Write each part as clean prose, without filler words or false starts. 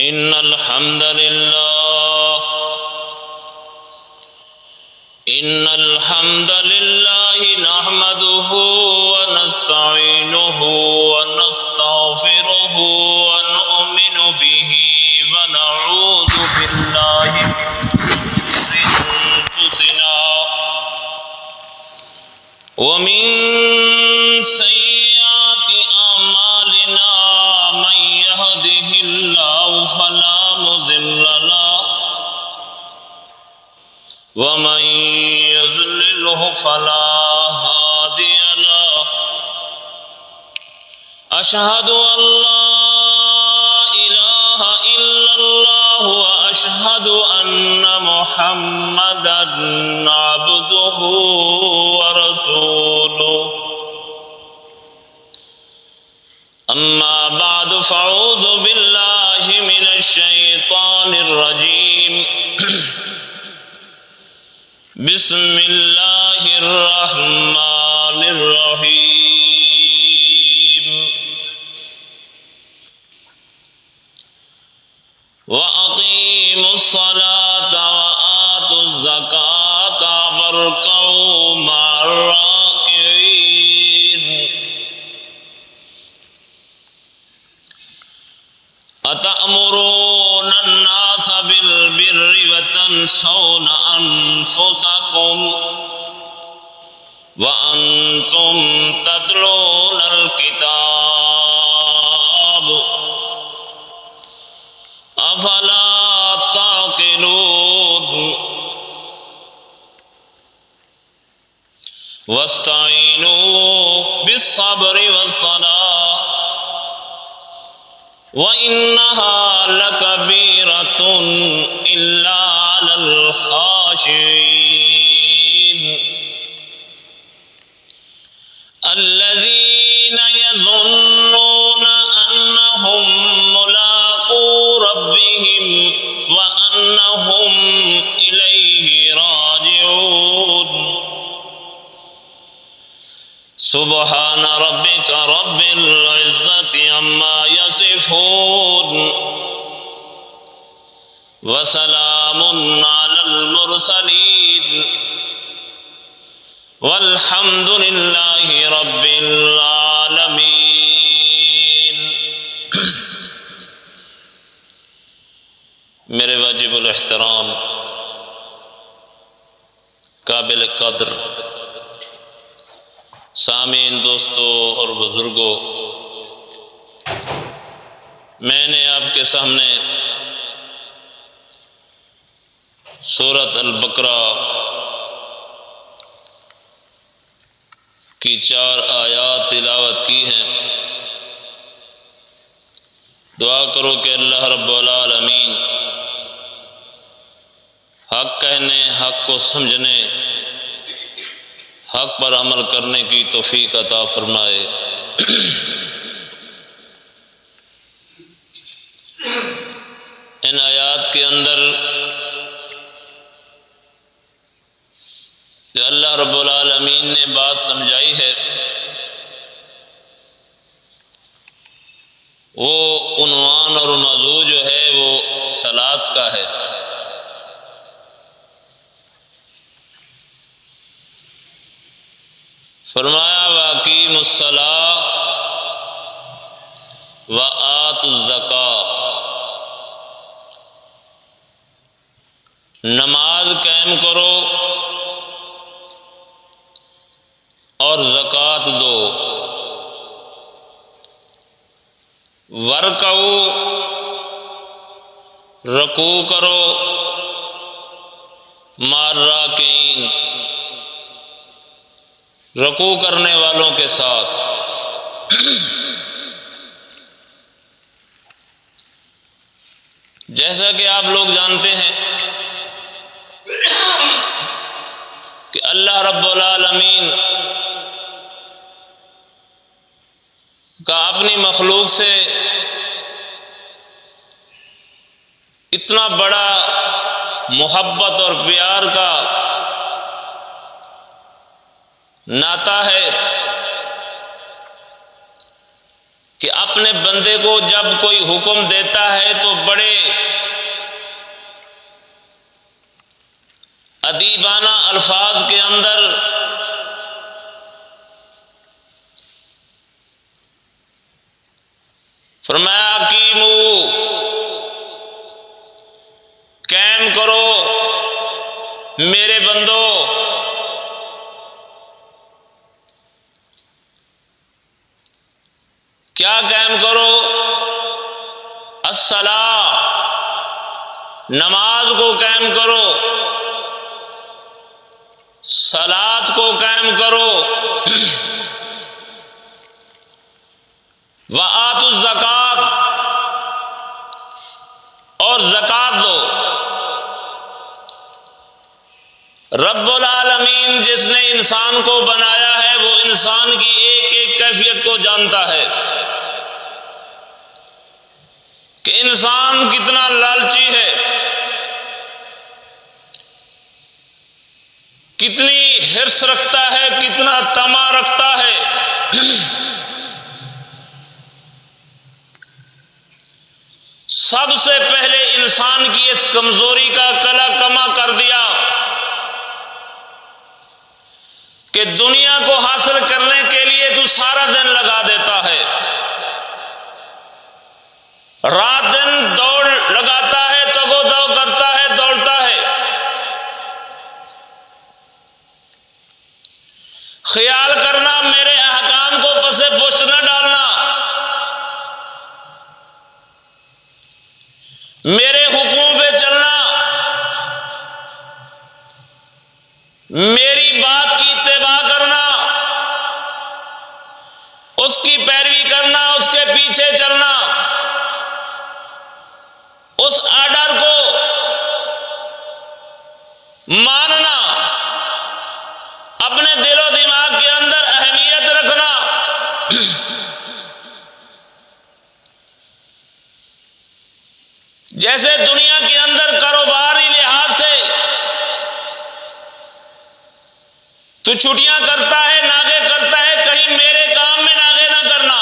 إن الحمد لله نحمده ونستعينه ونستغفره ونؤمن به ونعوذ بالله من شرور أنفسنا ومن سيئات أعمالنا من يهده الله فلا مضل له ومن يضلله فلا هادي له أشهد أن لا إله إلا الله وأشهد أن محمدا عبده ورسوله أما بعد فأعوذ بالله من الشيطان الرجيم بسم الله الرحمن الرحيم وأقيموا الصلاة وآتوا الزكاة واركعوا مع الراكعين أتأمرون الناس بالبر وتنسون أنفسكم وأنتم تتلون الكتاب أفلا تعقلون واستعينوا بالصبر والصلاة وإنها لكبيرة إلا على الخاشعين الذين يظنون أنهم ملاقو ربهم وأنهم إليه راجعون سبحان ربك رب العزة عما يصفون وسلام على المرسلين والحمد لله رب العالمين میرے واجب الاحترام قابل قدر سامعین دوستو اور بزرگوں، میں نے آپ کے سامنے سورۃ البقرہ کی 4 آیات تلاوت کی ہیں۔ دعا کرو کہ اللہ رب العالمین حق کہنے، حق کو سمجھنے، حق پر عمل کرنے کی توفیق عطا فرمائے۔ ان آیات کے اندر جو اللہ رب العالمین نے بات سمجھائی ہے وہ عنوان اور موضوع جو ہے وہ صلاۃ کا ہے۔ فرمایا وَأَقِیمُوا الصَّلَاةَ وَآتُوا الزَّکَاةَ، نماز قائم کرو اور زکوٰۃ دو، وَارْکَعُوا، رکوع کرو، مع الراکعین، رکوع کرنے والوں کے ساتھ۔ جیسا کہ آپ لوگ جانتے ہیں کہ اللہ رب العالمین کا اپنی مخلوق سے اتنا بڑا محبت اور پیار کا ناطہ ہے کہ اپنے بندے کو جب کوئی حکم دیتا ہے تو بڑے ادیبانہ الفاظ کے اندر فرمایا اقیموا، قائم کرو میرے بندو، کیا قائم کرو؟ الصلاۃ، نماز کو قائم کرو، صلاۃ کو قائم کرو، وآتوا الزکوٰۃ، اور زکوٰۃ دو۔ رب العالمین جس نے انسان کو بنایا ہے وہ انسان کی ایک ایک کیفیت کو جانتا ہے کہ انسان کتنا لالچی ہے، کتنی حرص رکھتا ہے، کتنا طمع رکھتا ہے۔ سب سے پہلے انسان کی اس کمزوری کا کلا کما کر دیا کہ دنیا کو حاصل کرنے کے لیے تو سارا دن لگا دیتا ہے، رات دن دوڑ لگاتا ہے، تگ و دو کرتا ہے، دوڑتا ہے۔ خیال کرنا میرے احکام کو پس پشت نہ ڈالنا، میرے حکموں پہ چلنا، میری بات کی اتباع کرنا، اس کی پیروی کرنا، اس کے پیچھے چلنا، اس آرڈر کو ماننا، اپنے دل و دماغ کے اندر اہمیت رکھنا۔ جیسے دنیا کے اندر کاروباری لحاظ سے تو چھٹیاں کرتا ہے، ناغے کرتا ہے، کہیں میرے کام میں ناغے نہ کرنا،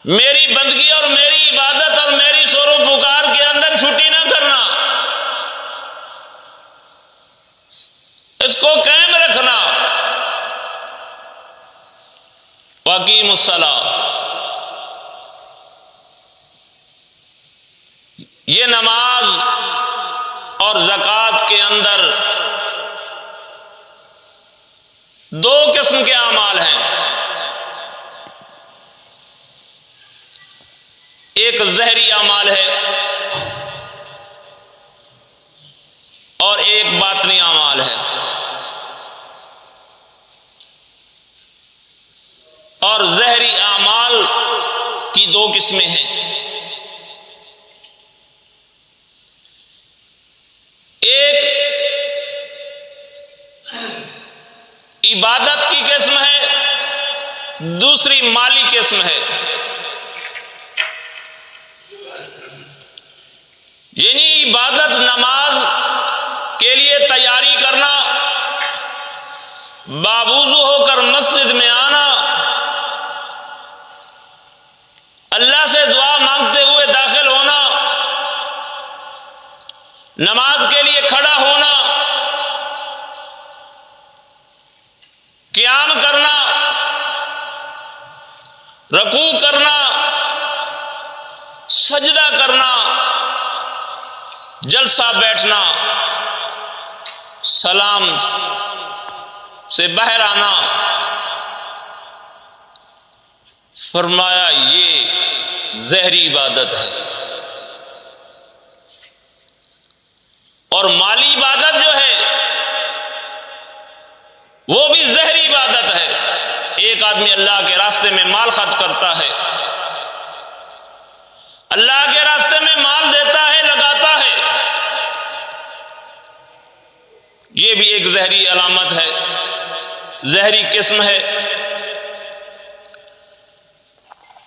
میری بندگی اور میری عبادت اور میری سور و پکار کے اندر چھٹی نہ کرنا، اس کو قائم رکھنا۔ وَأَقِیمُوا الصَّلَاةَ، یہ نماز اور زکوٰۃ کے اندر دو قسم کے اعمال ہیں، ایک ظاہری اعمال ہے اور ایک باطنی اعمال ہے، اور ظاہری اعمال کی دو قسمیں ہیں، ایک عبادت کی قسم ہے، دوسری مالی قسم ہے۔ یعنی عبادت نماز کے لیے تیاری کرنا، باوضو ہو کر مسجد میں آنا، اللہ سے دعا مانگتے ہوئے داخل ہونا، نماز کے لیے کھڑا ہونا، قیام کرنا، رکوع کرنا، سجدہ کرنا، جلسہ بیٹھنا، سلام سے باہر آنا، فرمایا یہ ظاہری عبادت ہے۔ اور مالی عبادت جو ہے وہ بھی ظاہری عبادت ہے۔ ایک آدمی اللہ کے راستے میں مال خرچ کرتا ہے، اللہ کے راستے میں مال دیتا ہے، لگاتا ہے، یہ بھی ایک ظاہری علامت ہے، ظاہری قسم ہے۔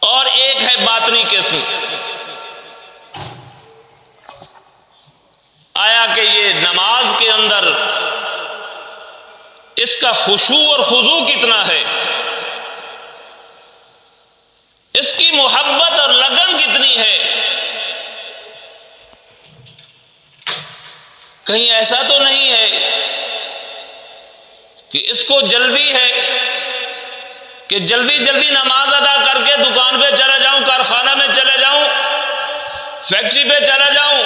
اور ایک ہے باطنی قسم۔ آیا کہ یہ نماز کے اندر اس کا خشوع اور خضوع کتنا ہے، کہیں ایسا تو نہیں ہے کہ اس کو جلدی ہے کہ جلدی جلدی نماز ادا کر کے دکان پہ چلا جاؤں، کارخانہ میں چلا جاؤں، فیکٹری پہ چلا جاؤں،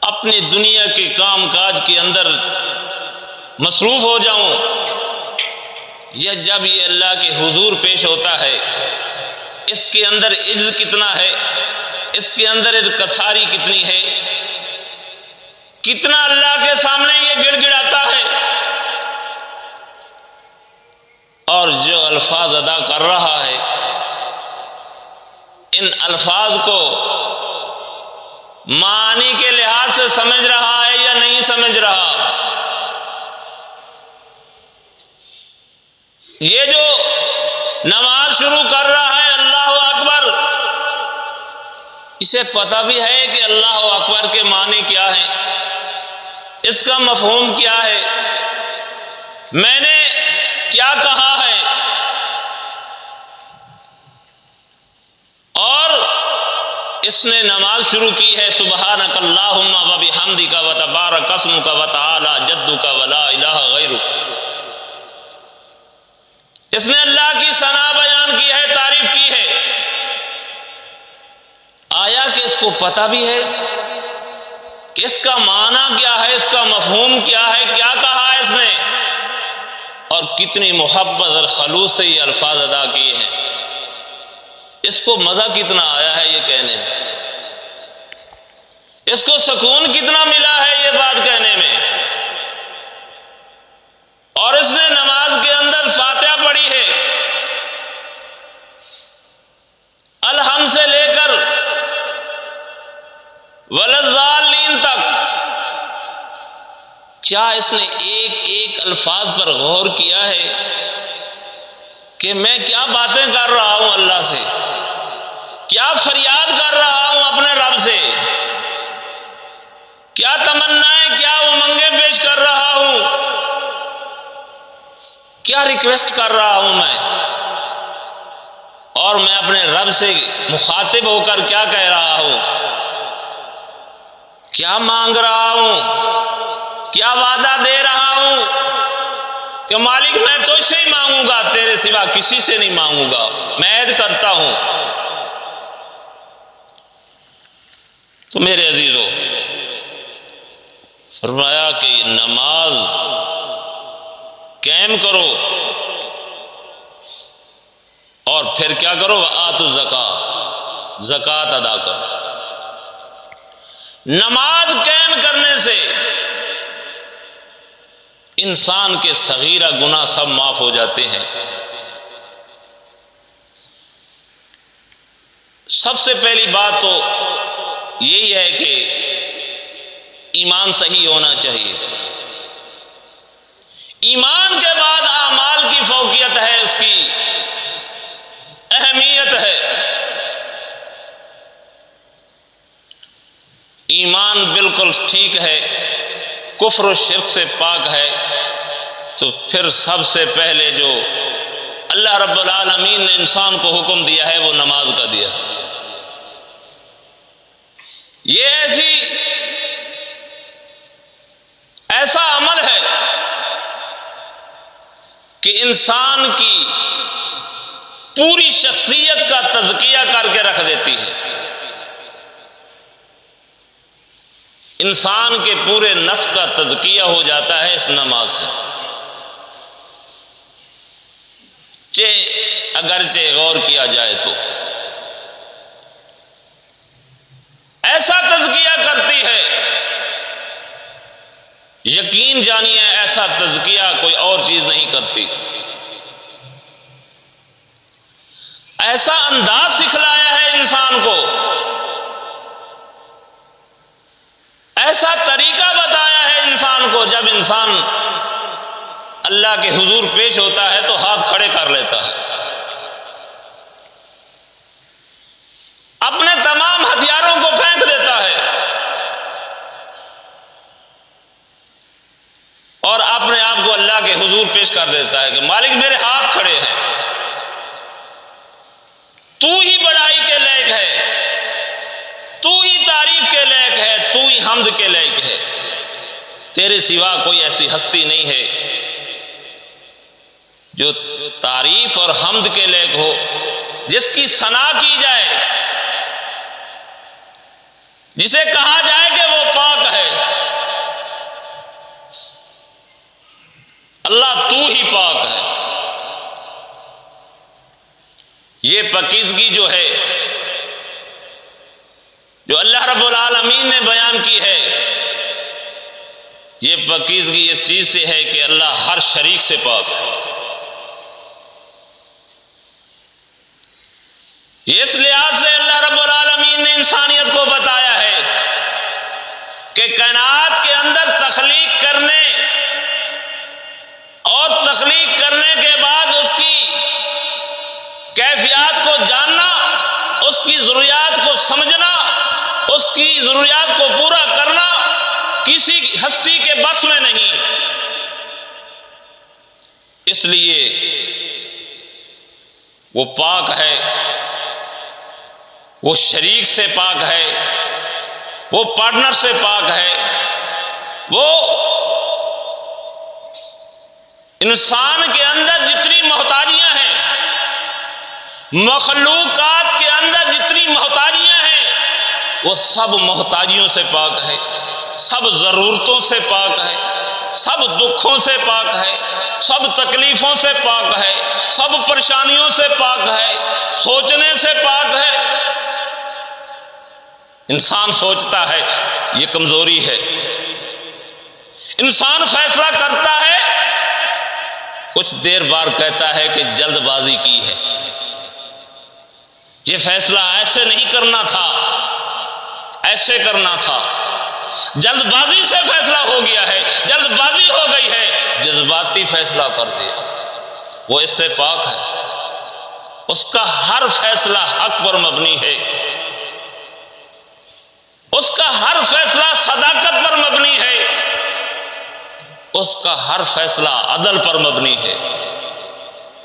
اپنی دنیا کے کام کاج کے اندر مصروف ہو جاؤں؟ یا جب یہ اللہ کے حضور پیش ہوتا ہے، اس کے اندر عجز کتنا ہے، اس کے اندر انکساری کتنی ہے، کتنا اللہ کے سامنے یہ گڑ گڑاتا ہے، اور جو الفاظ ادا کر رہا ہے ان الفاظ کو معانی کے لحاظ سے سمجھ رہا ہے یا نہیں سمجھ رہا؟ یہ جو نماز شروع کر رہا ہے اللہ اکبر، اسے پتہ بھی ہے کہ اللہ اکبر کے معنی کیا ہیں، اس کا مفہوم کیا ہے، میں نے کیا کہا ہے، اور اس نے نماز شروع کی ہے سبحانک اللہم و بحمدک و تبارک اسمک و تعالی جدک و لا الہ غیرک۔ اس نے اللہ کی ثنا بیان کی ہے، تعریف کی ہے۔ آیا کہ اس کو پتہ بھی ہے کہ اس کا معنی کیا ہے، اس کا مفہوم کیا ہے، کیا کہا ہے اس نے، اور کتنی محبت اور خلوص سے یہ الفاظ ادا کیے ہیں؟ اس کو مزہ کتنا آیا ہے یہ کہنے میں، اس کو سکون کتنا ملا ہے یہ بات کہنے میں؟ اور اس نے نماز کے اندر فاتحہ پڑھی ہے، الحمد سے لے کر وللضالین تک۔ کیا اس نے ایک ایک الفاظ پر غور کیا ہے کہ میں کیا باتیں کر رہا ہوں اللہ سے، کیا فریاد کر رہا ہوں اپنے رب سے، کیا تمنائیں، کیا امنگیں پیش کر رہا ہوں، کیا ریکویسٹ کر رہا ہوں میں، اور میں اپنے رب سے مخاطب ہو کر کیا کہہ رہا ہوں، کیا مانگ رہا ہوں، کیا وعدہ دے رہا ہوں کہ مالک میں تو اس سے ہی مانگوں گا، تیرے سوا کسی سے نہیں مانگوں گا، میں عہد کرتا ہوں۔ تو میرے عزیزو، فرمایا کہ یہ نماز قائم کرو، اور پھر کیا کرو؟ آتوا الزکاۃ، زکوٰۃ ادا کرو۔ نماز قائم کرنے سے انسان کے صغیرہ گناہ سب معاف ہو جاتے ہیں۔ سب سے پہلی بات تو یہی ہے کہ ایمان صحیح ہونا چاہیے۔ ایمان کے بعد اعمال کی فوقیت ہے، اس کی اہمیت ہے۔ ایمان بالکل ٹھیک ہے، کفر و شرک سے پاک ہے، تو پھر سب سے پہلے جو اللہ رب العالمین نے انسان کو حکم دیا ہے وہ نماز کا دیا ہے۔ یہ ایسا عمل ہے کہ انسان کی پوری شخصیت کا تزکیہ کر کے رکھ دیتی ہے، انسان کے پورے نفس کا تزکیہ ہو جاتا ہے اس نماز سے۔ اگرچہ غور کیا جائے تو ایسا تزکیہ کرتی ہے، یقین جانیے ایسا تزکیہ کوئی اور چیز نہیں کرتی۔ ایسا انداز سکھلایا ہے انسان کو، ایسا طریقہ بتایا ہے انسان کو، جب انسان اللہ کے حضور پیش ہوتا ہے تو ہاتھ کھڑے کر لیتا ہے، اپنے تمام ہتھیاروں کو پھینک دیتا ہے، اور اپنے آپ کو اللہ کے حضور پیش کر دیتا ہے کہ مالک میرے ہاتھ کھڑے ہیں، تو ہی بڑائی کے لائق ہے، تو ہی تعریف کے لائق ہے، تو ہی حمد کے لائق ہے، تیرے سوا کوئی ایسی ہستی نہیں ہے جو تعریف اور حمد کے لائق ہو، جس کی ثنا کی جائے، جسے کہا جائے کہ وہ پاک ہے۔ اللہ تو ہی پاک ہے۔ یہ پاکیزگی جو ہے، جو اللہ رب العالمین نے بیان کی ہے، یہ پاکیزگی اس چیز سے ہے کہ اللہ ہر شریک سے پاک ہے۔ یہ اس لحاظ سے اللہ رب العالمین نے انسانیت کو بتایا ہے کہ کائنات کے اندر تخلیق کرنے اور تخلیق کرنے کے بعد اس کی کیفیات کو جاننا، اس کی ضروریات کو سمجھنا، اس کی ضروریات کو پورا کرنا کسی ہستی کے بس میں نہیں۔ اس لیے وہ پاک ہے، وہ شریک سے پاک ہے، وہ پارٹنر سے پاک ہے، وہ انسان کے اندر جتنی محتاجیاں ہیں، مخلوقات کے اندر جتنی محتاجیاں ہیں، وہ سب محتاجیوں سے پاک ہے، سب ضرورتوں سے پاک ہے، سب دکھوں سے پاک ہے، سب تکلیفوں سے پاک ہے، سب پریشانیوں سے پاک ہے، سوچنے سے پاک ہے۔ انسان سوچتا ہے یہ کمزوری ہے، انسان فیصلہ کرتا ہے، کچھ دیر بعد کہتا ہے کہ جلد بازی کی ہے، یہ فیصلہ ایسے نہیں کرنا تھا، ایسے کرنا تھا، جلد بازی سے فیصلہ ہو گیا ہے، جلد بازی ہو گئی ہے، جذباتی فیصلہ کر دیا۔ وہ اس سے پاک ہے، اس کا ہر فیصلہ حق پر مبنی ہے، اس کا ہر فیصلہ صداقت پر مبنی ہے، اس کا ہر فیصلہ عدل پر مبنی ہے،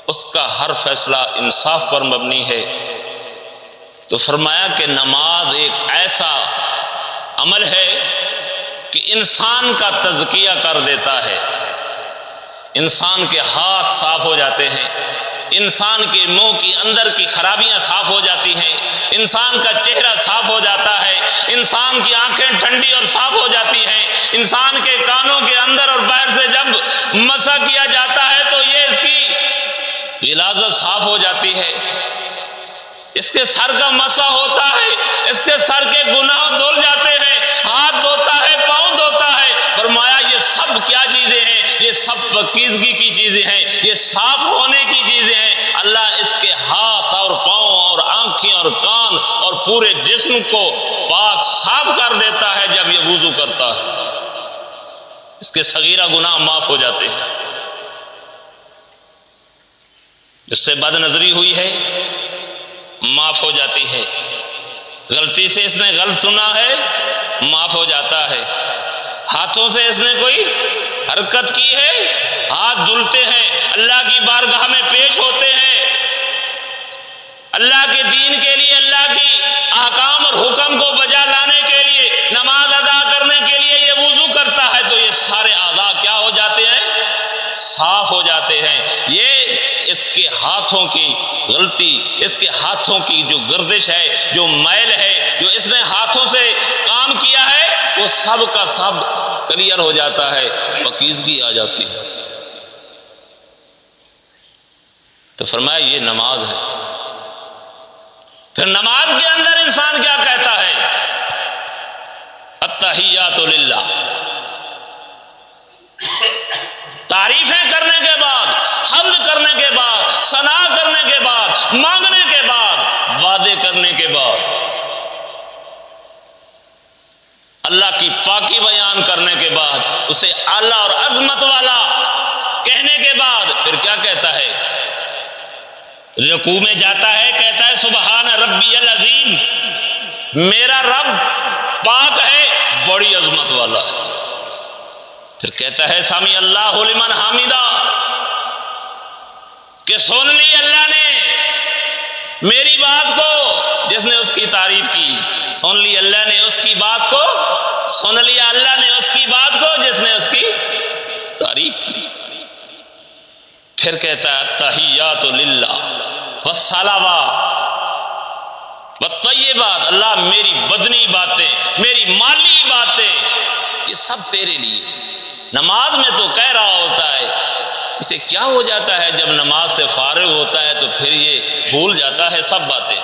اس کا ہر فیصلہ انصاف پر مبنی ہے۔ تو فرمایا کہ نماز ایک ایسا عمل ہے کہ انسان کا تزکیہ کر دیتا ہے، انسان کے ہاتھ صاف ہو جاتے ہیں، انسان کے منہ کی اندر کی خرابیاں صاف ہو جاتی ہیں، انسان کا چہرہ صاف ہو جاتا ہے، انسان کی آنکھیں ٹھنڈی اور صاف ہو جاتی ہیں، انسان کے کانوں کے اندر اور باہر سے جب مسح کیا جاتا ہے تو یہ اس کی غلاظت صاف ہو جاتی ہے، اس کے سر کا مسح ہوتا ہے، اس کے سر کے گناہ دھل جاتے ہیں، ہاتھ دھوتا ہے، پاؤں دھوتا ہے۔ فرمایا یہ سب کیا چیزیں ہیں؟ یہ سب پاکیزگی کی چیزیں ہیں، یہ صاف ہونے کی چیزیں ہیں۔ اللہ اس کے ہاتھ اور پاؤں اور آنکھیں اور کان اور پورے جسم کو پاک صاف کر دیتا ہے جب یہ وضو کرتا ہے، اس کے صغیرہ گناہ معاف ہو جاتے ہیں۔ اس سے بد نظری ہوئی ہے معاف ہو جاتی ہے، غلطی سے اس نے غلط سنا ہے معاف ہو جاتا ہے، ہاتھوں سے اس نے کوئی حرکت کی ہے، ہاتھ دھلتے ہیں، اللہ کی بارگاہ میں پیش ہوتے ہیں، اللہ کے دین کے لیے، اللہ کی احکام اور حکم کو بجا لانے کے لیے، نماز ادا کرنے کے لیے یہ وضو کرتا ہے تو یہ سارے اعضاء کیا ہو جاتے ہیں؟ صاف ہو جاتے ہیں۔ یہ اس کے ہاتھوں کی غلطی، اس کے ہاتھوں کی جو گردش ہے، جو میل ہے، جو اس نے ہاتھوں سے کام کیا ہے، وہ سب کا سب کلیئر ہو جاتا ہے، پاکیزگی آ جاتی ہے۔ تو فرمایا یہ نماز ہے۔ پھر نماز کے اندر انسان کیا کہتا ہے؟ التحیات للہ، تعریفیں کرنے کے بعد، حمد کرنے کے بعد، ثنا کرنے کے بعد، مانگنے کے بعد، وعدے کرنے کے بعد، اللہ کی پاکی بیان کرنے کے بعد، اسے اعلیٰ اور عظمت والا کہنے کے بعد پھر کیا کہتا ہے؟ رکوع میں جاتا ہے، کہتا ہے سبحان ربی العظیم، میرا رب پاک ہے، بڑی عظمت والا ہے۔ پھر کہتا ہے سمی اللہ لمن حمیدہ، کہ سن لی اللہ نے میری بات کو، جس نے اس کی تعریف کی، سن لی اللہ نے اس کی بات کو سن لیا اللہ نے اس کی بات کو جس نے اس کی تعریف کی۔ پھر کہتا ہے التحیات للہ والصلوات والطیبات، اللہ میری بدنی باتیں، میری مالی باتیں، یہ سب تیرے لیے۔ نماز میں تو کہہ رہا ہوتا ہے، اسے کیا ہو جاتا ہے جب نماز سے فارغ ہوتا ہے تو پھر یہ بھول جاتا ہے سب باتیں۔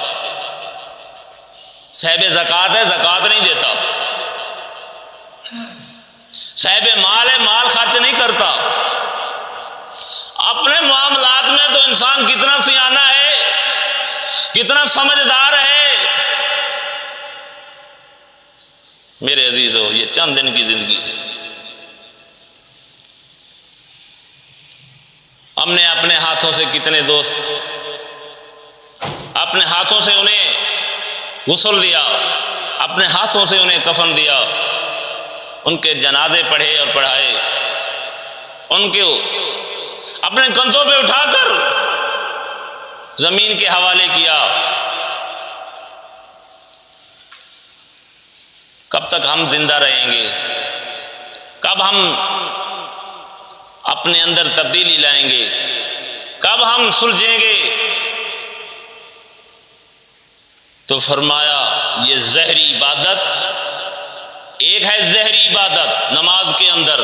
صاحب زکوٰۃ ہے، زکوٰۃ نہیں دیتا، صاحب مال ہے، مال خرچ نہیں کرتا۔ اپنے معاملات میں تو انسان کتنا سیانہ ہے، کتنا سمجھدار ہے۔ میرے عزیزو، یہ چند دن کی زندگی ہے، ہم نے اپنے ہاتھوں سے کتنے دوست، اپنے ہاتھوں سے انہیں غسل دیا، اپنے ہاتھوں سے انہیں کفن دیا، ان کے جنازے پڑھے اور پڑھائے، ان کو اپنے کندھوں پہ اٹھا کر زمین کے حوالے کیا۔ کب تک ہم زندہ رہیں گے؟ کب ہم اپنے اندر تبدیلی لائیں گے؟ کب ہم سلجھیں گے؟ تو فرمایا یہ زہری عبادت، ایک ہے زہری عبادت نماز کے اندر،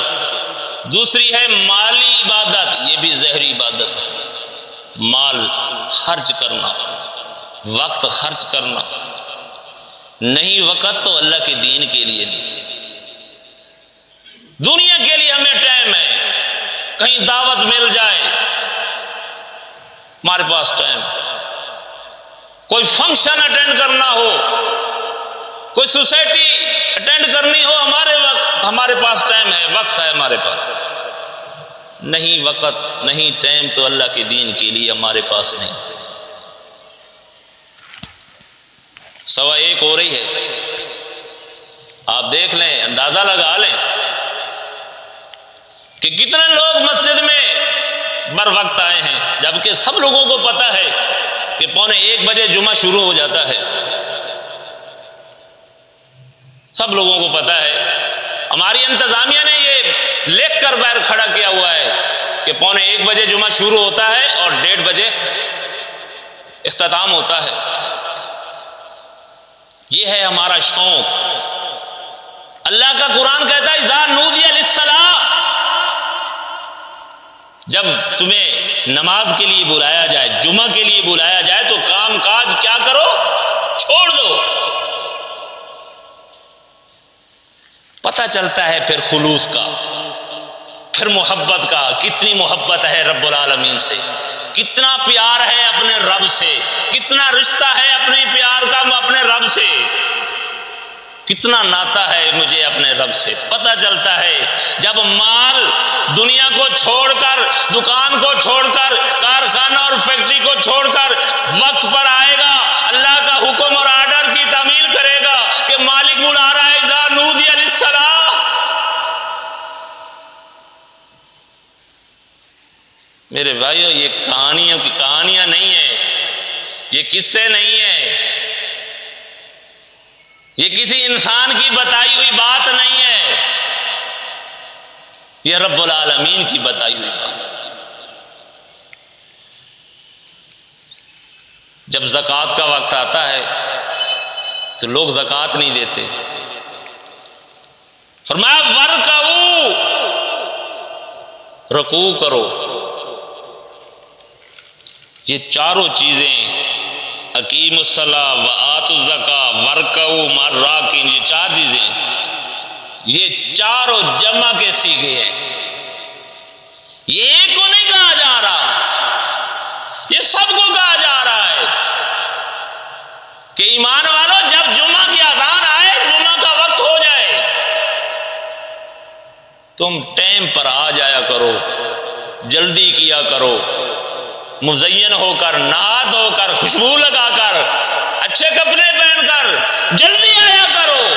دوسری ہے مالی عبادت، یہ بھی زہری عبادت ہے۔ مال خرچ کرنا، وقت خرچ کرنا، نہیں وقت تو اللہ کے دین کے لیے نہیں، دنیا کے لیے ہمیں ٹائم ہے، کہیں دعوت مل جائے ہمارے پاس ٹائم، کوئی فنکشن اٹینڈ کرنا ہو، کوئی سوسائٹی اٹینڈ کرنی ہو، ہمارے پاس ٹائم ہے، وقت ہے ہمارے پاس، نہیں وقت نہیں ٹائم تو اللہ کے دین کے لیے ہمارے پاس نہیں۔ 1:15 ہو رہی ہے، آپ دیکھ لیں، اندازہ لگا لیں کہ کتنے لوگ مسجد میں بر وقت آئے ہیں، جبکہ سب لوگوں کو پتہ ہے کہ 1:15 بجے جمعہ شروع ہو جاتا ہے، سب لوگوں کو پتہ ہے۔ ہماری انتظامیہ نے یہ لکھ کر باہر کھڑا کیا ہوا ہے کہ 1:15 بجے جمعہ شروع ہوتا ہے اور 1:30 بجے اختتام ہوتا ہے۔ یہ ہے ہمارا شوق۔ اللہ کا قرآن کہتا ہے اذا نودی للصلاۃ، جب تمہیں نماز کے لیے بلایا جائے، جمعہ کے لیے بلایا جائے تو کام کاج کیا کرو؟ چھوڑ دو۔ پتہ چلتا ہے پھر خلوص کا، پھر محبت کا، کتنی محبت ہے رب العالمین سے، کتنا پیار ہے اپنے رب سے، کتنا رشتہ ہے اپنے پیار کا اپنے رب سے، کتنا ناتا ہے مجھے اپنے رب سے۔ پتہ چلتا ہے جب مال دنیا کو چھوڑ کر، دکان کو چھوڑ کر، کارخانہ اور فیکٹری کو چھوڑ کر وقت پر آئے گا، اللہ کا حکم اور آرڈر کی تعمیل کرے گا کہ مالک بلا رہا ہے اذا نودی للصلاۃ۔ میرے بھائیو، یہ کہانیوں کی کہانیاں نہیں ہیں، یہ قصے نہیں ہیں، یہ کسی انسان کی بتائی ہوئی بات نہیں ہے، یہ رب العالمین کی بتائی ہوئی بات ہے۔ جب زکوٰۃ کا وقت آتا ہے تو لوگ زکوٰۃ نہیں دیتے۔ فرمایا ورکعوا، رکوع کرو۔ یہ چاروں چیزیں، اقیموا الصلاۃ وآتوا الزکاۃ وارکعوا مع الراکعین، یہ چار چیزیں، یہ چاروں جمع کے صیغے ہیں، یہ ایک کو نہیں کہا جا رہا، یہ سب کو کہا جا رہا ہے کہ ایمان والو جب جمعہ کی اذان آئے، جمعہ کا وقت ہو جائے، تم ٹائم پر آ جایا کرو، جلدی کیا کرو، مزین ہو کر، نہا دھو کر، خوشبو لگا کر، اچھے کپڑے پہن کر جلدی آیا کرو،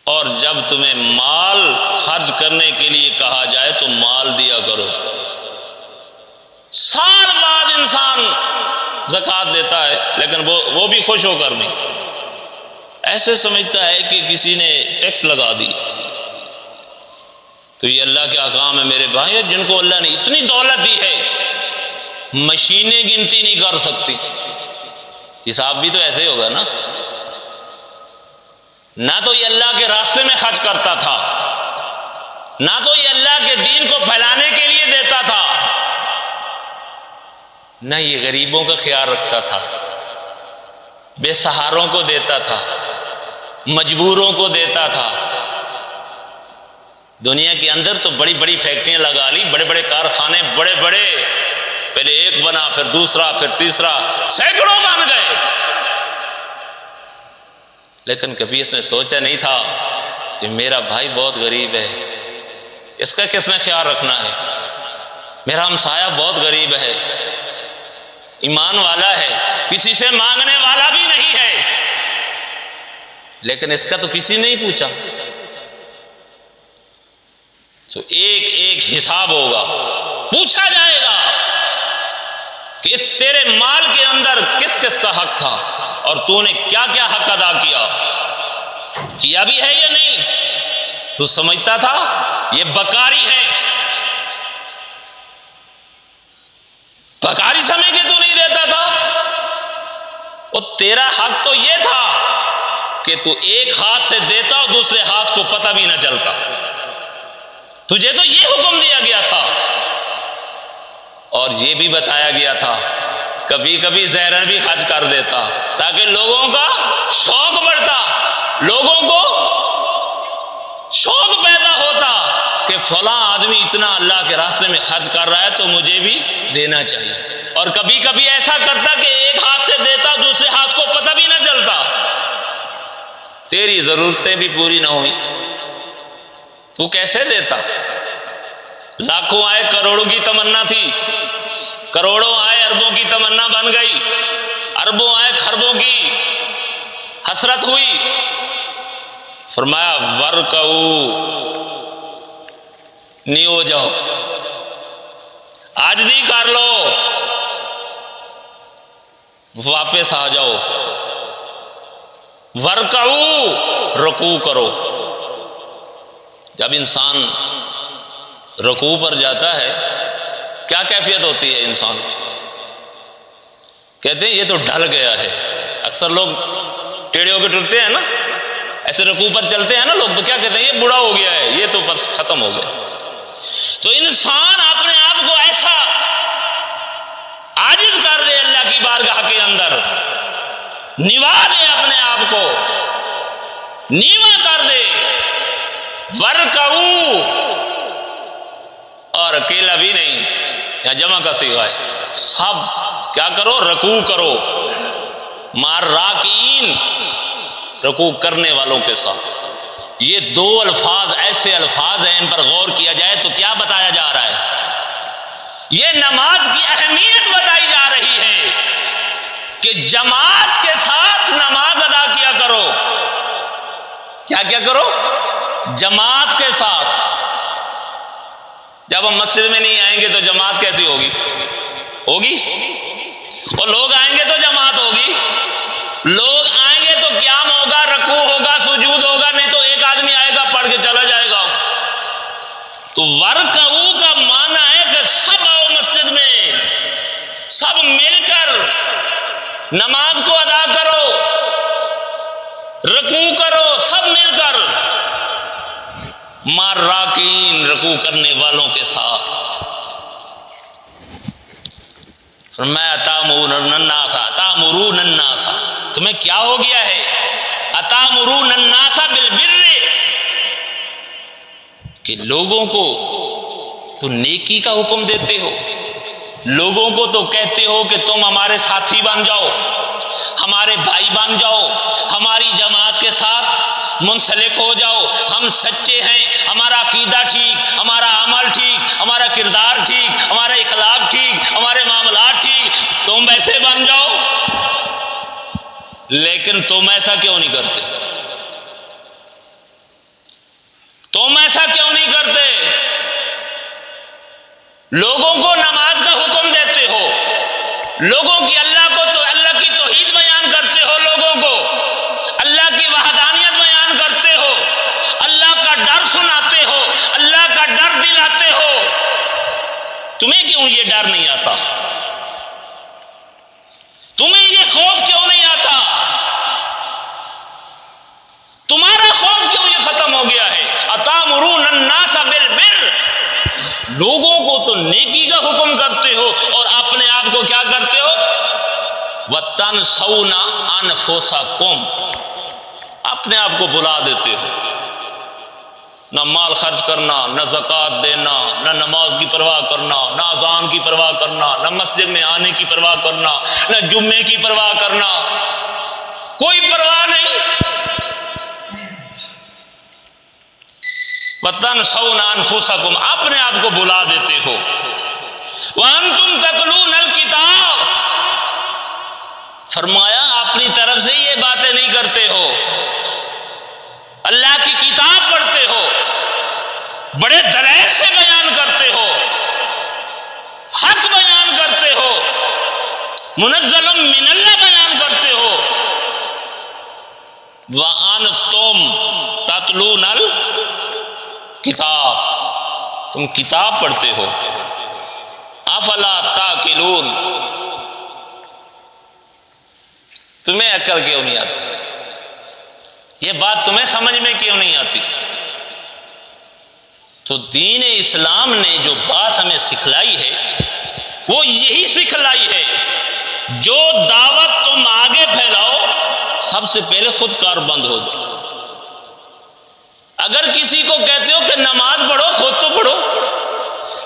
اور جب تمہیں مال خرچ کرنے کے لیے کہا جائے تو مال دیا کرو۔ سال بعد انسان زکوٰۃ دیتا ہے لیکن وہ بھی خوش ہو کر نہیں۔ ایسے سمجھتا ہے کہ کسی نے ٹیکس لگا دی۔ تو یہ اللہ کے احکام ہے میرے بھائی، جن کو اللہ نے اتنی دولت دی ہے مشینیں گنتی نہیں کر سکتی۔ حساب بھی تو ایسے ہی ہوگا نا۔ نہ تو یہ اللہ کے راستے میں خرچ کرتا تھا، نہ تو یہ اللہ کے دین کو پھیلانے کے لیے دیتا تھا، نہ یہ غریبوں کا خیال رکھتا تھا، بے سہاروں کو دیتا تھا، مجبوروں کو دیتا تھا۔ دنیا کے اندر تو بڑی بڑی فیکٹریاں لگا لی، بڑے بڑے کارخانے، بڑے بڑے، پہلے ایک بنا، پھر دوسرا، پھر تیسرا، سینکڑوں بن گئے، لیکن کبھی اس نے سوچا نہیں تھا کہ میرا بھائی بہت غریب ہے، اس کا کس نے خیال رکھنا ہے، میرا ہمسایہ بہت غریب ہے، ایمان والا ہے، کسی سے مانگنے والا بھی نہیں ہے، لیکن اس کا تو کسی نے نہیں پوچھا۔ تو ایک ایک حساب ہوگا، پوچھا جائے گا کہ اس تیرے مال کے اندر کس کس کا حق تھا اور تو نے کیا کیا حق ادا کیا بھی ہے یا نہیں۔ تو سمجھتا تھا یہ بکاری ہے، بکاری سمجھ کے تو نہیں دیتا تھا، اور تیرا حق تو یہ تھا کہ تو ایک ہاتھ سے دیتا اور دوسرے ہاتھ کو پتہ بھی نہ چلتا۔ تجھے تو یہ حکم دیا گیا تھا، اور یہ بھی بتایا گیا تھا کبھی کبھی زہرن بھی خرچ کر دیتا تاکہ لوگوں کا شوق بڑھتا، لوگوں کو شوق پیدا ہوتا کہ فلاں آدمی اتنا اللہ کے راستے میں خرچ کر رہا ہے تو مجھے بھی دینا چاہیے، اور کبھی کبھی ایسا کرتا کہ ایک ہاتھ سے دیتا دوسرے ہاتھ کو پتہ بھی نہ چلتا، تیری ضرورتیں بھی پوری نہ ہوئی، تو کیسے دیتا؟ لاکھوں آئے، کروڑوں کی تمنا تھی، کروڑوں آئے، اربوں کی تمنا بن گئی، اربوں آئے، خربوں کی حسرت ہوئی۔ فرمایا ورکعو، نیو جاؤ، عاجزی کر لو، واپس آ جاؤ، ورکعو، رکوع کرو۔ جب انسان رکوع پر جاتا ہے کیا کیفیت ہوتی ہے انسان کی؟ کہتے ہیں یہ تو ڈھل گیا ہے۔ اکثر لوگ ٹیڑے ہو کے ٹرکتے ہیں نا، ایسے رکوع پر چلتے ہیں نا لوگ، تو کیا کہتے ہیں یہ بوڑھا ہو گیا ہے، یہ تو بس ختم ہو گیا۔ تو انسان اپنے آپ کو ایسا عاجز کر دے اللہ کی بارگاہ کے اندر، نوا دے اپنے آپ کو، نیواں کر دے، ورکعو، اور اکیلا بھی نہیں، یا جمع کا صیغہ ہے، سب کیا کرو؟ رکوع کرو، مار راکعین، رکوع کرنے والوں کے ساتھ۔ یہ دو الفاظ ایسے الفاظ ہیں، ان پر غور کیا جائے تو کیا بتایا جا رہا ہے؟ یہ نماز کی اہمیت بتائی جا رہی ہے کہ جماعت کے ساتھ نماز ادا کیا کرو۔ کیا کیا کرو؟ جماعت کے ساتھ۔ جب ہم مسجد میں نہیں آئیں گے تو جماعت کیسی ہوگی؟ اور لوگ آئیں گے تو جماعت ہوگی۔ لوگ آئیں گے تو قیام ہوگا، رکوع ہوگا، سجود ہوگا، نہیں تو ایک آدمی آئے گا پڑھ کے چلا جائے گا۔ تو ورکعو کا معنی ہے کہ سب آؤ مسجد میں، سب مل کر نماز کو ادا کرو، رکوع کرو، سب مل کر، مار راکعین، رکوع کرنے والوں کے ساتھ۔ فرمایا تامرون الناس، تمہیں کیا ہو گیا ہے؟ اتامرون الناس بالبر، کہ لوگوں کو تو نیکی کا حکم دیتے ہو، لوگوں کو تو کہتے ہو کہ تم ہمارے ساتھی بن جاؤ، ہمارے بھائی بن جاؤ، ہماری جماعت کے ساتھ منسلک ہو جاؤ، ہم سچے ہیں، ہمارا عقیدہ ٹھیک، ہمارا عمل ٹھیک، ہمارا کردار ٹھیک، ہمارا اخلاق ٹھیک، ہمارے معاملات ٹھیک، تم ویسے بن جاؤ۔ لیکن تم ایسا کیوں نہیں کرتے؟ تم ایسا کیوں نہیں کرتے؟ لوگوں کو نماز کا حکم دیتے ہو، لوگوں کی اللہ کی توحید بیان کرتے ہو، لوگوں کو اللہ کی تمہیں کیوں یہ ڈر نہیں آتا؟ تمہیں یہ خوف کیوں نہیں آتا؟ تمہارا خوف کیوں یہ ختم ہو گیا ہے؟ اتامرون الناس بالبر، لوگوں کو تو نیکی کا حکم کرتے ہو اور اپنے آپ کو کیا کرتے ہو؟ وَتَنْسَوْنَ أَنفُسَكُمْ، اپنے آپ کو بلا دیتے ہو۔ نہ مال خرچ کرنا، نہ زکوٰۃ دینا، نہ نماز کی پرواہ کرنا، نہ اذان کی پرواہ کرنا، نہ مسجد میں آنے کی پرواہ کرنا، نہ جمعے کی پرواہ کرنا، کوئی پرواہ نہیں۔ وَتَنْسَوْنَ أَنفُسَكُمْ، اپنے آپ کو بلا دیتے ہو۔ وَأَنْتُمْ تَتْلُونَ الْكِتَابَ، فرمایا اپنی طرف سے یہ باتیں نہیں کرتے ہو، اللہ کی کتاب پڑھتے ہو، بڑے دلائل سے بیان کرتے ہو، حق بیان کرتے ہو، منزل من اللہ بیان کرتے ہو۔ وَأَنْتُمْ تَتْلُونَ الْكِتَابَ، تم کتاب پڑھتے ہو۔ افلا تاکلون، تمہیں عقل کیوں نہیں آتی؟ یہ بات تمہیں سمجھ میں کیوں نہیں آتی؟ تو دین اسلام نے جو بات ہمیں سکھلائی ہے وہ یہی سکھلائی ہے، جو دعوت تم آگے پھیلاؤ سب سے پہلے خود کار بند ہو جائے۔ اگر کسی کو کہتے ہو کہ نماز پڑھو، خود تو پڑھو۔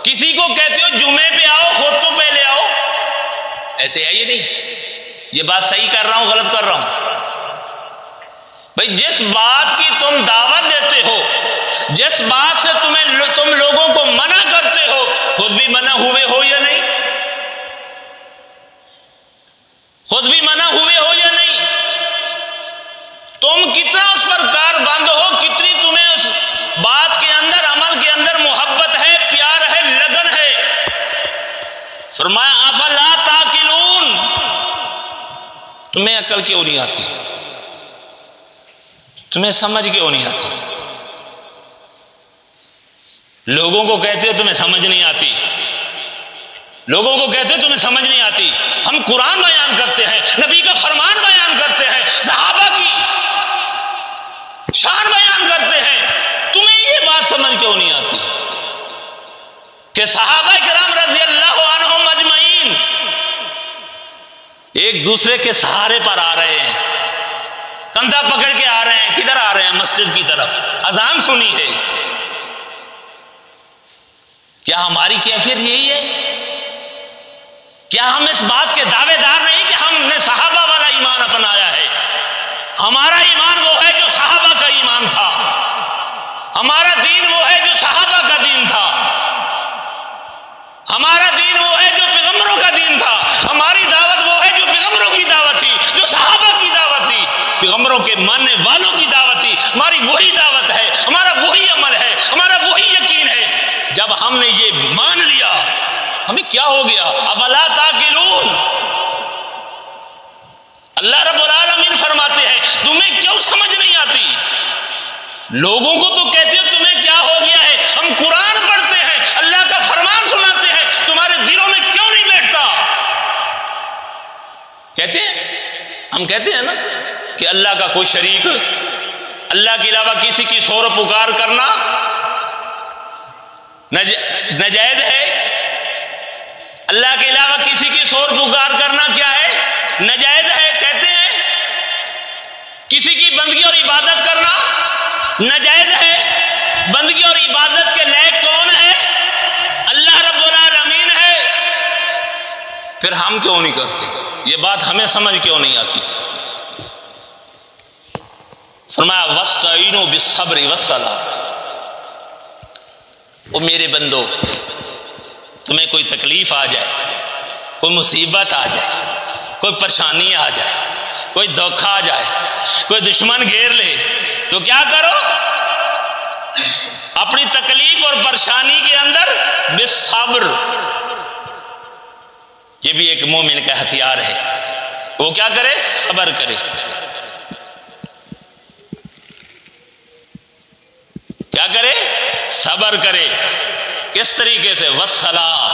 کسی کو کہتے ہو جمعے پہ آؤ، خود تو پہلے آؤ۔ ایسے ہے یہ نہیں؟ یہ بات صحیح کر رہا ہوں غلط کر رہا ہوں؟ بھئی جس بات کی تم دعوت دیتے ہو، جس بات سے تم لوگوں کو منع کرتے ہو، خود بھی منع ہوئے ہو یا نہیں؟ خود بھی منع ہوئے ہو یا نہیں؟ تم کتنا اس پر کار بند ہو، کتنی تمہیں اس بات کے اندر، عمل کے اندر محبت ہے، پیار ہے، لگن ہے۔ فرمایا افلا تاکلون، تمہیں عقل کیوں نہیں آتی؟ تمہیں سمجھ کیوں نہیں آتی؟ لوگوں کو کہتے ہو تمہیں سمجھ نہیں آتی، لوگوں کو کہتے ہو تمہیں سمجھ نہیں آتی۔ ہم قرآن بیان کرتے ہیں، نبی کا فرمان بیان کرتے ہیں، صحابہ کی شان بیان کرتے ہیں، تمہیں یہ بات سمجھ کیوں نہیں آتی کہ صحابہ کرام رضی اللہ عنہم اجمعین ایک دوسرے کے سہارے پر آ رہے ہیں، کندھا پکڑ کے آ رہے ہیں، کدھر آ رہے ہیں؟ مسجد کی طرف۔ اذان سنی ہے۔ کیا ہماری کیفیت یہی ہے؟ کیا ہم اس بات کے دعوے دار نہیں کہ ہم نے صحابہ والا ایمان اپنایا ہے؟ ہمارا ایمان وہ ہے جو صحابہ کا ایمان تھا، ہمارا دین وہ ہے جو صحابہ کا دین تھا، ہمارا دین وہ ہے جو پیغمبروں کا دین تھا، ہماری دعوت وہ ہے جو پیغمبروں کی دعوت تھی، جو صحابہ کی دعوت تھی، پیغمبروں کے ماننے والوں کی دعوت تھی۔ ہماری وہی دعوت ہے، ہمارا وہی عمل ہے، ہمارا وہی یقین ہے۔ جب ہم نے یہ مان لیا، ہمیں کیا ہو گیا؟ افلا تاکلون، اللہ رب العالمین فرماتے ہیں تمہیں کیوں سمجھ نہیں آتی؟ لوگوں کو تو کہتے ہو تمہیں کیا ہو گیا ہے، ہم قرآن پڑھتے ہیں، اللہ کا فرمان سناتے ہیں، تمہارے دلوں میں کیوں نہیں بیٹھتا؟ کہتے ہیں، ہم کہتے ہیں نا کہ اللہ کا کوئی شریک، اللہ کے علاوہ کسی کی سور پکار کرنا ناجائز ہے۔ اللہ کے علاوہ کسی کی سور پکار کرنا کیا ہے؟ ناجائز ہے۔ کہتے ہیں کسی کی بندگی اور عبادت کرنا ناجائز ہے۔ بندگی اور عبادت کے لائق کون ہے؟ اللہ رب العالمین ہے۔ پھر ہم کیوں نہیں کرتے؟ یہ بات ہمیں سمجھ کیوں نہیں آتی؟ فرمایا وَاسْتَعِینُوا بِالصَّبْرِ وَالصَّلَاةِ، او میرے بندو، تمہیں کوئی تکلیف آ جائے، کوئی مصیبت آ جائے، کوئی پریشانی آ جائے، کوئی دھوکہ آ جائے، کوئی دشمن گھیر لے، تو کیا کرو؟ اپنی تکلیف اور پریشانی کے اندر بالصبر، یہ بھی ایک مومن کا ہتھیار ہے، وہ کیا کرے؟ صبر کرے۔ کیا کرے؟ صبر کرے۔ کس طریقے سے؟ والصلاۃ،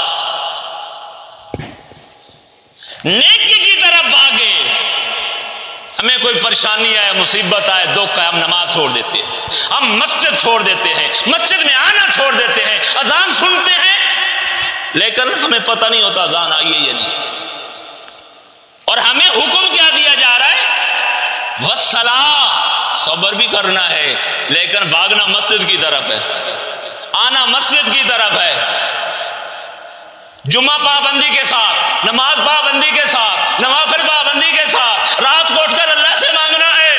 نیکی کی طرف بھاگے. ہمیں کوئی پریشانی آئے، مصیبت آئے، دکھ آئے، ہم نماز چھوڑ دیتے ہیں، ہم مسجد چھوڑ دیتے ہیں، مسجد میں آنا چھوڑ دیتے ہیں، اذان سنتے ہیں لیکن ہمیں پتہ نہیں ہوتا اذان آئی ہے یا نہیں. اور ہمیں حکم کیا دیا جا رہا ہے؟ والصلاۃ، صبر بھی کرنا ہے لیکن بھاگنا مسجد کی طرف ہے، آنا مسجد کی طرف ہے، جمعہ پابندی کے ساتھ، نماز پابندی کے ساتھ، نوافل پابندی کے ساتھ، رات کو اٹھ کر اللہ سے مانگنا ہے.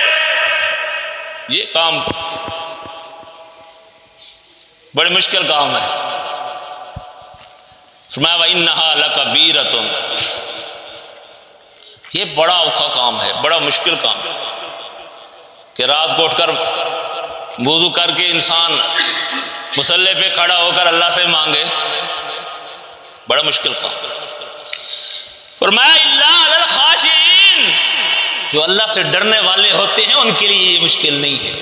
یہ کام بڑی مشکل کام ہے. فرمایا وَإِنَّهَا لَكَبِيرَةٌ، یہ بڑا اوکھا کام ہے، بڑا مشکل کام ہے کہ رات کو اٹھ کر وضو کر کے انسان مصلی پہ کھڑا ہو کر اللہ سے مانگے، بڑا مشکل کام. فرمایا اِلَّا عَلَى الْخَاشِعِينَ، جو اللہ سے ڈرنے والے ہوتے ہیں ان کے لیے یہ مشکل نہیں ہے.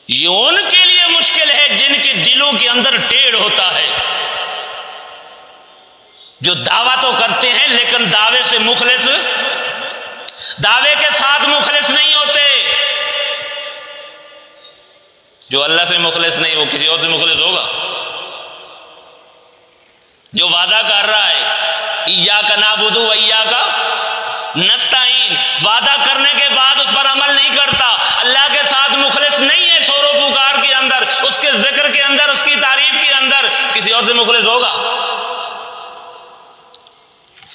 یہ ان کے لیے مشکل ہے جن کے دلوں کے اندر ٹیڑھ ہوتا ہے، جو دعویٰ تو کرتے ہیں لیکن دعوے سے مخلص، دعوے کے ساتھ مخلص نہیں ہوتے. جو اللہ سے مخلص نہیں وہ کسی اور سے مخلص ہوگا؟ جو وعدہ کر رہا ہے ایاک نعبد و ایاک نستعین، وعدہ کرنے کے بعد اس پر عمل نہیں کرتا، اللہ کے ساتھ مخلص نہیں ہے، شور و پکار کے اندر، اس کے ذکر کے اندر، اس کی تعریف کے اندر، کسی اور سے مخلص ہوگا؟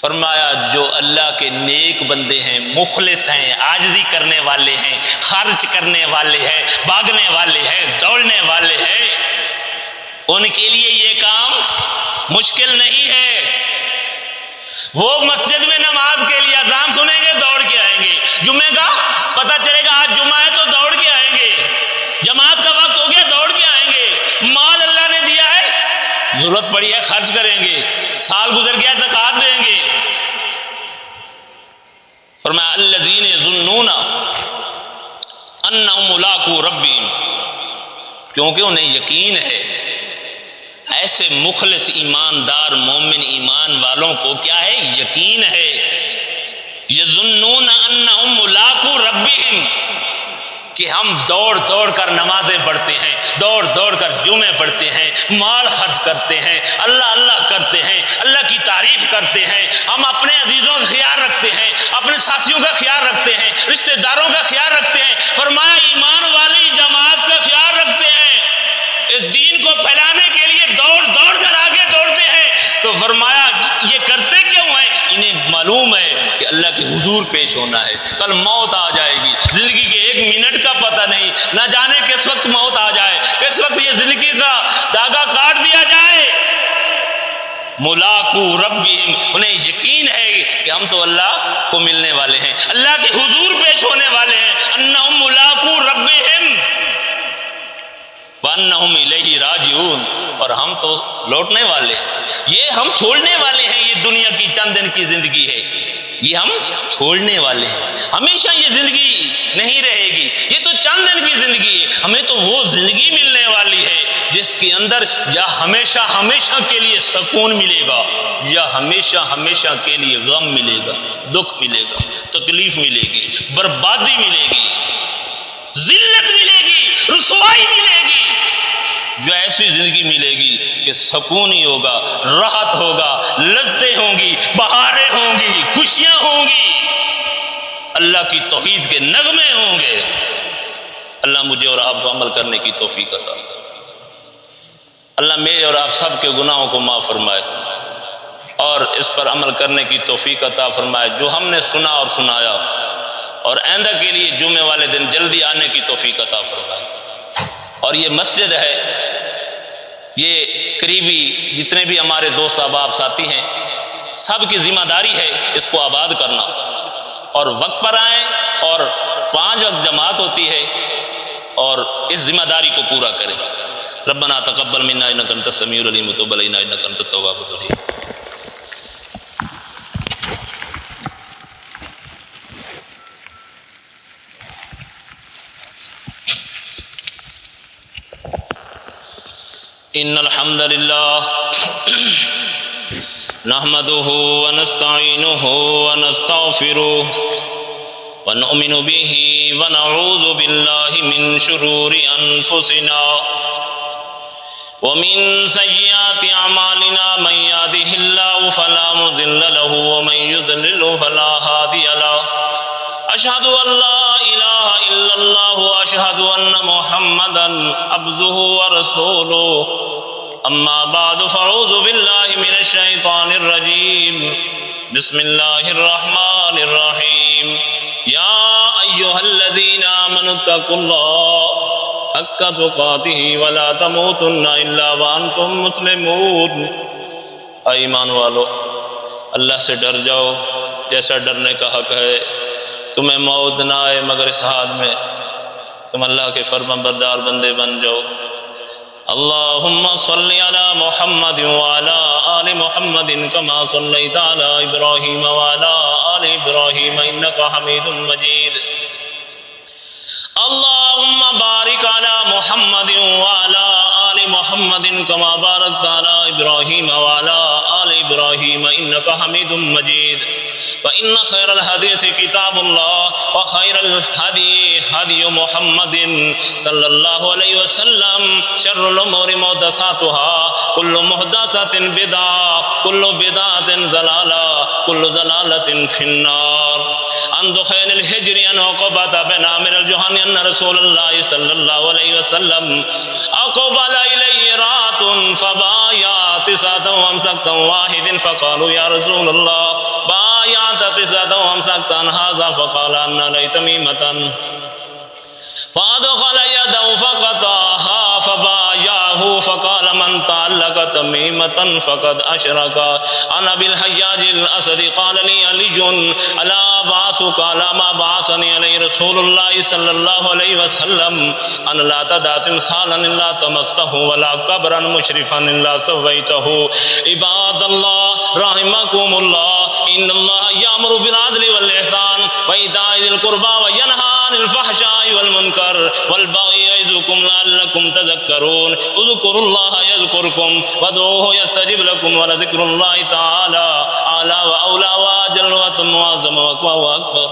فرمایا جو اللہ کے نیک بندے ہیں، مخلص ہیں، عاجزی کرنے والے ہیں، خرچ کرنے والے ہیں، بھاگنے والے ہیں، دوڑنے والے ہیں، ان کے لیے یہ کام مشکل نہیں ہے. وہ مسجد میں نماز کے لیے اذان سنیں گے دوڑ کے آئیں گے، جمعے کا پتہ چلے گا آج جمعہ ہے تو دوڑ کے آئیں گے، جماعت کا وقت ہو گیا دوڑ کے آئیں گے، مال اللہ نے دیا ہے ضرورت پڑی ہے خرچ کریں گے، سال گزر گیا زکوٰۃ دیں گے. فرمایا الذین یظنون انہم ملاقو ربہم، کیونکہ انہیں یقین ہے، ایسے مخلص ایماندار مومن ایمان والوں کو کیا ہے؟ یقین ہے. یظنون انہم ملاقو ربہم، کہ ہم دوڑ دوڑ کر نمازیں پڑھتے ہیں، دوڑ دوڑ کر جمعے پڑھتے ہیں، مال خرچ کرتے ہیں، اللہ اللہ کرتے ہیں، اللہ کی تعریف کرتے ہیں، ہم اپنے عزیزوں کا خیال رکھتے ہیں، اپنے ساتھیوں کا خیال رکھتے ہیں، رشتہ داروں کا خیال رکھتے ہیں. فرمایا ایمان والی جماعت کا خیال رکھتے ہیں، اس دین کو پھیلانے کے لیے دوڑ دوڑ کر آگے دوڑتے ہیں. تو فرمایا یہ کرتے کیوں ہیں؟ انہیں معلوم ہے کہ اللہ کے حضور پیش ہونا ہے، کل موت آ جائے گی، زندگی کے ایک منٹ کا پتہ نہیں، نہ جانے کس وقت موت آ جائے، کس وقت یہ زندگی کا داغا کاٹ دیا جائے. ملاقو ربہم، انہیں یقین ہے کہ ہم تو اللہ کو ملنے والے ہیں، اللہ کے حضور پیش ہونے والے ہیں. انہم ملاقو ربہم وَأَنَّهُمْ إِلَيْهِ رَاجِعُونَ، اور ہم تو لوٹنے والے ہیں، یہ ہم چھوڑنے والے ہیں. یہ دنیا کی چند دن کی زندگی ہے، یہ ہم چھوڑنے والے ہیں، ہمیشہ یہ زندگی نہیں رہے گی، یہ تو چند دن کی زندگی ہے. ہمیں تو وہ زندگی ملنے والی ہے جس کے اندر یا ہمیشہ ہمیشہ کے لیے سکون ملے گا یا ہمیشہ ہمیشہ کے لیے غم ملے گا، دکھ ملے گا، تکلیف ملے گی، بربادی ملے گی، ذلت ملے گی، رسوائی ملے گی. جو ایسی زندگی ملے گی کہ سکون ہی ہوگا، راحت ہوگا، لذتیں ہوں گی، بہاریں ہوں گی، خوشیاں ہوں گی، اللہ کی توحید کے نغمے ہوں گے. اللہ مجھے اور آپ کو عمل کرنے کی توفیق عطا فرمائے. اللہ میرے اور آپ سب کے گناہوں کو معاف فرمائے اور اس پر عمل کرنے کی توفیق عطا فرمائے. جو ہم نے سنا اور سنایا، اور آئندہ کے لیے جمعے والے دن جلدی آنے کی توفیق عطا فرمائے. اور یہ مسجد ہے، یہ قریبی جتنے بھی ہمارے دوست احباب ساتھی ہیں، سب کی ذمہ داری ہے اس کو آباد کرنا، اور وقت پر آئیں، اور 5 وقت جماعت ہوتی ہے، اور اس ذمہ داری کو پورا کریں. ربنا تقبل منا انک انت السمیع العلیم وتب علینا انک انت التواب الرحیم. ان الحمد للہ نحمده ونستعينه ونستغفره ونؤمن به ونعوذ بالله من شرور أنفسنا ومن سيئات أعمالنا من يهده الله فلا مضل له ومن يضلل فلا هادي له أشهد أن لا إله إلا الله وأشهد أن محمدا عبده ورسوله أما بعد فأعوذ بالله من الشيطان الرجيم بسم الله الرحمن الرحيم يا أيها الذين آمنوا اتقوا الله حق تقاته ولا تموتن إلا وأنتم مسلمون۔ اے ایمان والو، اللہ سے ڈر جاؤ جیسا ڈرنے کا حق ہے۔ تمہیں موت نہ آئے مگر اس حال میں تم اللہ کے فرما بردار بندے بن جاؤ۔ اللہم صلی علی محمد وعلی آل محمد کما صلیت علی ابراہیم وعلی آل ابراہیم انکا حمید مجید۔ اللہم بارک علی محمد وعلی آل محمد کما بارکت علی ابراہیم وعلی آل ابراہیم انکا حمید مجید۔ فإن خير الحديث كتاب الله وخير الهدي هدي محمد صلى الله عليه وسلم شر الأمور محدثاتها كل محدثة بدعة كل بدعة ضلالة كل ضلالة في النار۔ عن دخين الهجر أن عقبة بن عامر الجهني أن رسول الله صلى الله عليه وسلم أقبل إليه رات فبايع 9 وامسكت واحد فقالوا يا رسول الله بايعت 9 وامسكت عن هذا فقال أن لي تميمة فأدخل يده فقطعها فبايعه فقال من تعلق تميمة فقد أشرك۔ عن أبي الحجاج الأسدي قال لي علي ألا أبعثك على ما بعثني عليه رسول الله صلى الله عليه وسلم أن لا تدع تمثالا إلا طمسته ولا قبرا مشرفا إلا سويته۔ عباد الله رحمكم الله، إن الله يأمر بالعدل والإحسان وإيتاء ذي القربى وينهى عن الفحشاء والمنكر والبغي يعظكم لعلكم تذكرون۔ اذكروا الله يذكركم وادعوه يستجب لكم ولذكر الله تعالى أعلى وأولى وأجل وأتم وأعظم وأقوى وأكبر۔